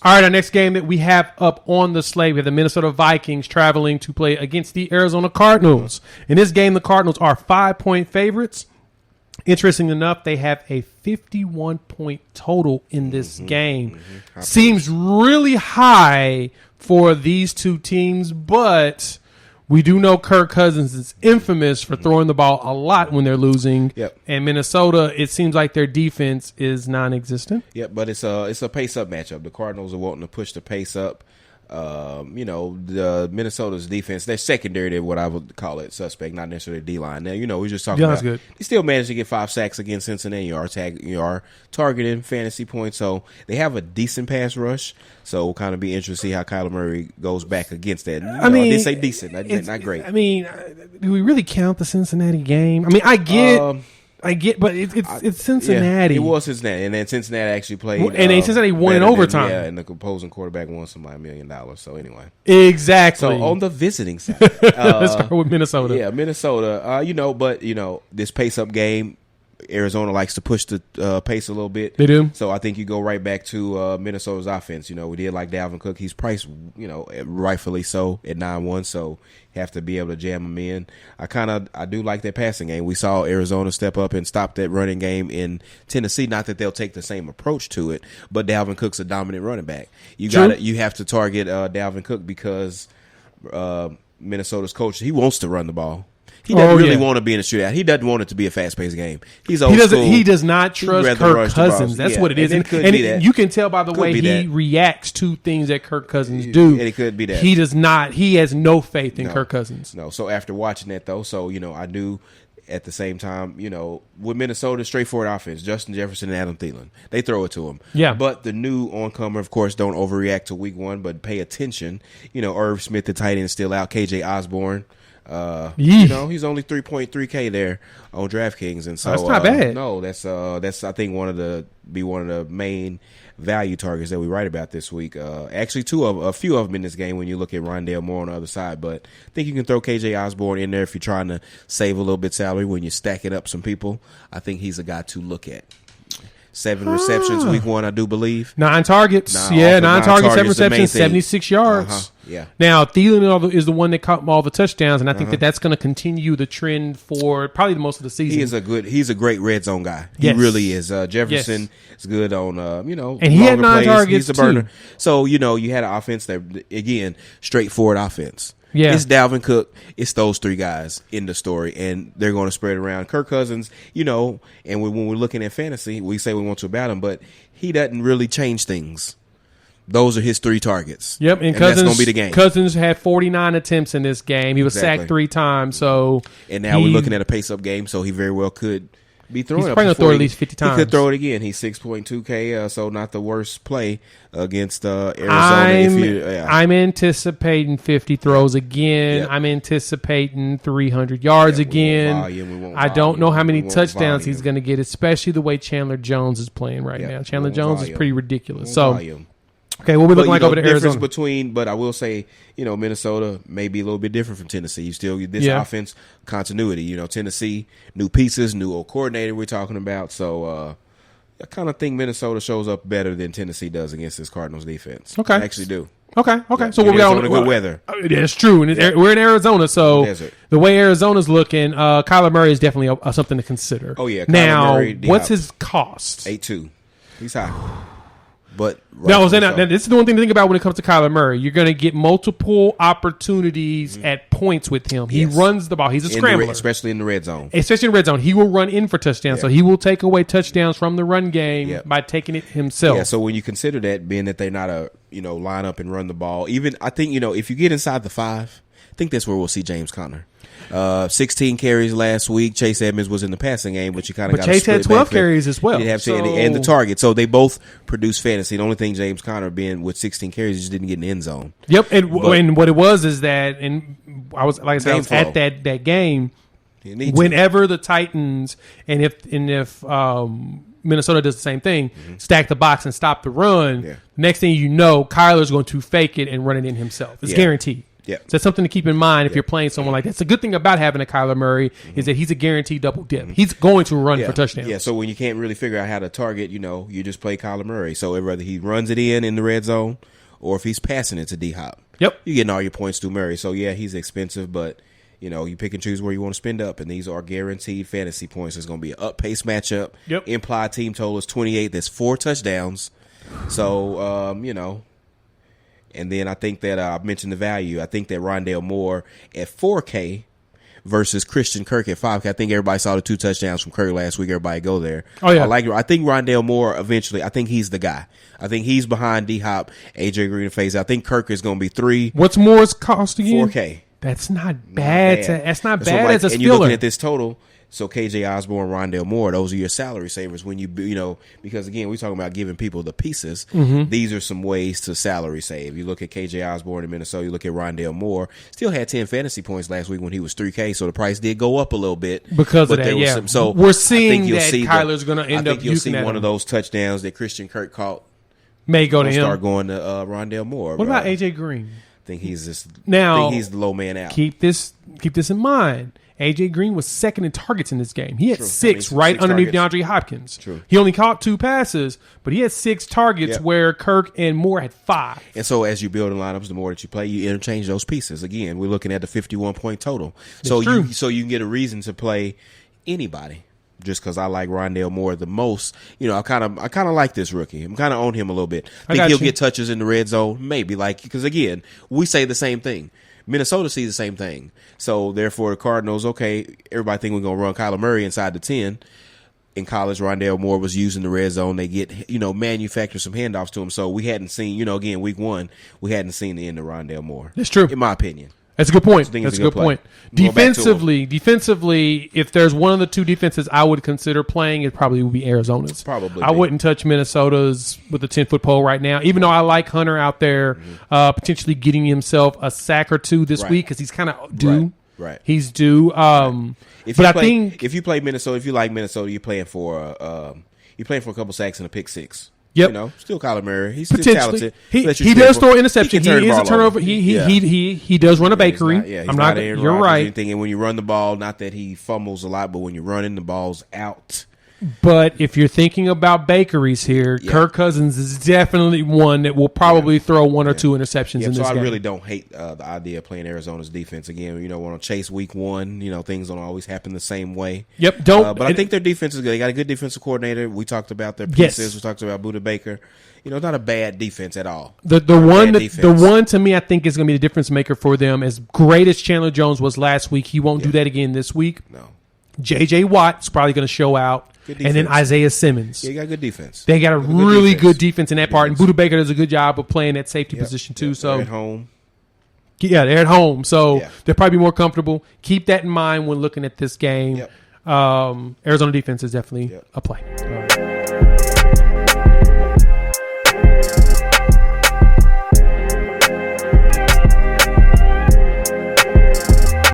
All right, our next game that we have up on the slate, we have the Minnesota Vikings traveling to play against the Arizona Cardinals. In this game, the Cardinals are 5-point favorites. Interesting enough, they have a 51-point total in this game. Seems really high for these two teams, but we do know Kirk Cousins is infamous for throwing the ball a lot when they're losing. Yep. And Minnesota, it seems like their defense is non-existent. Yep, but it's a pace-up matchup. The Cardinals are wanting to push the pace up. The Minnesota's defense, their secondary, they're what I would call it, suspect, not necessarily D-line. Now, we're just talking about good. They still managed to get 5 sacks against Cincinnati. You are targeting fantasy points, so they have a decent pass rush. So we'll kind of be interested to see how Kyler Murray goes back against that. I did say decent, not great. I mean, do we really count the Cincinnati game? I mean, I get, but it's Cincinnati. Yeah, it was Cincinnati, and then Cincinnati actually played. And then Cincinnati won in overtime. And the opposing quarterback won somebody $1 million. So anyway, exactly. So on the visiting side, let's start with Minnesota. Yeah, Minnesota. This pace-up game, Arizona likes to push the pace a little bit. They do. So I think you go right back to Minnesota's offense. We did like Dalvin Cook. He's priced, rightfully so at 9-1. So have to be able to jam him in. I do like that passing game. We saw Arizona step up and stop that running game in Tennessee. Not that they'll take the same approach to it, but Dalvin Cook's a dominant running back. You have to target Dalvin Cook because Minnesota's coach, he wants to run the ball. He doesn't want to be in a shootout. He doesn't want it to be a fast-paced game. He's old school. He does not trust Kirk Cousins. That's what it is. And you can tell by the way he reacts to things that Kirk Cousins do. And it could be that. He does not. He has no faith in Kirk Cousins. No. So after watching that, though, I do at the same time, with Minnesota, straightforward offense, Justin Jefferson and Adam Thielen. They throw it to him. Yeah. But the new oncomer, of course, don't overreact to week 1, but pay attention. Irv Smith, the tight end, is still out. KJ Osborne. He's only 3.3K there on DraftKings, and so that's not bad. No, that's I think one of the main value targets that we write about this week. Actually, a few of them in this game when you look at Rondale Moore on the other side. But I think you can throw KJ Osborne in there if you're trying to save a little bit salary when you're stacking up some people. I think he's a guy to look at. 7 receptions week 1, I do believe. 9 targets. 9 targets, 7 receptions, 76 yards. Yeah. Now, Thielen is the one that caught all the touchdowns, and I think that's going to continue the trend for probably the most of the season. He's a great red zone guy. Yes. He really is. Jefferson is good on, and he had 9 plays. targets, he's a burner. Too. So, you had an offense that, again, straightforward offense. Yeah. It's Dalvin Cook. It's those 3 guys in the story, and they're going to spread around. Kirk Cousins, and when we're looking at fantasy, we say we want to about him, but he doesn't really change things. Those are his 3 targets. Yep, and that's going to be the game. Cousins had 49 attempts in this game. He was sacked 3 times. So, and now we're looking at a pace-up game, so he very well could be throwing. He's probably going to throw at least 50 times. He could throw it again. He's 6.2K, so not the worst play against Arizona. I'm anticipating 50 throws again. Yep. I'm anticipating 300 yards again. I don't know how many touchdowns he's going to get, especially the way Chandler Jones is playing right now. Chandler Jones is pretty ridiculous. Okay, what we looking like over to Arizona? But I will say, Minnesota may be a little bit different from Tennessee. You still get this offense continuity. Tennessee, new pieces, new old coordinator we're talking about. So I kind of think Minnesota shows up better than Tennessee does against this Cardinals defense. Okay. I actually do. Okay. Yeah, so what we got on good weather. That's true. And we're in Arizona, so the way Arizona's looking, Kyler Murray is definitely something to consider. Oh, yeah. Now, what's his cost? 8.2. He's high. But this is the one thing to think about when it comes to Kyler Murray. You're going to get multiple opportunities at points with him. He runs the ball. He's a scrambler. Especially in the red zone. He will run in for touchdowns. So he will take away touchdowns from the run game by taking it himself. Yeah, so when you consider that, being that they're not line up and run the ball, even I think, if you get inside the 5, I think that's where we'll see James Conner. 16 carries last week. Chase Edmonds was in the passing game, but you kind of got Chase had 12 carries as well. And the target. So they both produce fantasy. The only thing James Conner being with 16 carries, he just didn't get in the end zone. Yep, and what it was is that, and I was at that game. Whenever the Titans and if Minnesota does the same thing, stack the box and stop the run. Next thing you know, Kyler's going to fake it and run it in himself. It's guaranteed. Yep. So that's something to keep in mind if you're playing someone like that. It's a good thing about having a Kyler Murray is that he's a guaranteed double dip. He's going to run for touchdowns. Yeah, so when you can't really figure out how to target, you just play Kyler Murray. So whether he runs it in the red zone or if he's passing it to D-Hop, you're getting all your points through Murray. So, yeah, he's expensive, but, you pick and choose where you want to spend up, and these are guaranteed fantasy points. It's going to be an up-pace matchup. Implied team total is 28. That's 4 touchdowns. So, and then I think that I mentioned the value. I think that Rondale Moore at 4K versus Christian Kirk at 5K. I think everybody saw the 2 touchdowns from Kirk last week. Everybody go there. Oh, yeah. I think Rondale Moore eventually, I think he's the guy. I think he's behind D-Hop, AJ Green, and FaZe. I think Kirk is going to be 3. What's Moore's cost again? 4K. That's not bad. That's not bad as a and spiller. You're looking at this total. So KJ Osborne, Rondale Moore, those are your salary savers when because again, we're talking about giving people the pieces. These are some ways to salary save. You look at KJ Osborne in Minnesota, you look at Rondale Moore, still had 10 fantasy points last week when he was 3K, so the price did go up a little bit. Because of that, so we're seeing that Kyler's going to end up using that. I think you'll see one of those touchdowns that Christian Kirk caught may go to him. Start going to Rondale Moore. What about AJ Green? I think he's the low man out. Keep this in mind. AJ Green was second in targets in this game. He had 6 underneath DeAndre Hopkins. True. He only caught 2 passes, but he had 6 targets where Kirk and Moore had 5. And so as you build in lineups, the more that you play, you interchange those pieces. Again, we're looking at the 51-point total. So you can get a reason to play anybody. Just because I like Rondale Moore the most, I kind of like this rookie. I'm kind of on him a little bit. I think he'll get touches in the red zone, maybe. Because again, we say the same thing. Minnesota sees the same thing. So therefore, the Cardinals, okay, everybody think we're gonna run Kyler Murray inside the 10. In college, Rondale Moore was using the red zone. They get manufacture some handoffs to him. So we hadn't seen, again, week 1, we hadn't seen the end of Rondale Moore. That's true, in my opinion. That's a good point. That's a good point. Defensively, if there's one of the 2 defenses I would consider playing, it probably would be Arizona's. I wouldn't touch Minnesota's with a 10-foot pole right now, even though I like Hunter out there potentially getting himself a sack or 2 this week because he's kind of due. Right. He's due. I think if you play Minnesota, if you like Minnesota, you're playing for a couple sacks and a pick 6. Yep. Still Kyler Murray. He's still talented. He does throw interception. He is a turnover. He does run a bakery. You're right. Anything. And when you run the ball, not that he fumbles a lot, but when you're running the ball's out. But if you're thinking about bakeries here, Kirk Cousins is definitely one that will probably throw 1 or 2 interceptions in this game. So I really don't hate the idea of playing Arizona's defense. Again, want to chase week 1. Things don't always happen the same way. Yep. But I think their defense is good. They got a good defensive coordinator. We talked about their pieces. Yes. We talked about Budda Baker. Not a bad defense at all. The one to me I think is going to be the difference maker for them. As great as Chandler Jones was last week, he won't do that again this week. No. J.J. Watt's probably going to show out. And then Isaiah Simmons. Yeah, you got good defense. They got a really good defense in that part. And Budda Baker does a good job of playing that safety position too. So they're at home. Yeah, they're at home. So they'll probably be more comfortable. Keep that in mind when looking at this game. Arizona defense is definitely a play.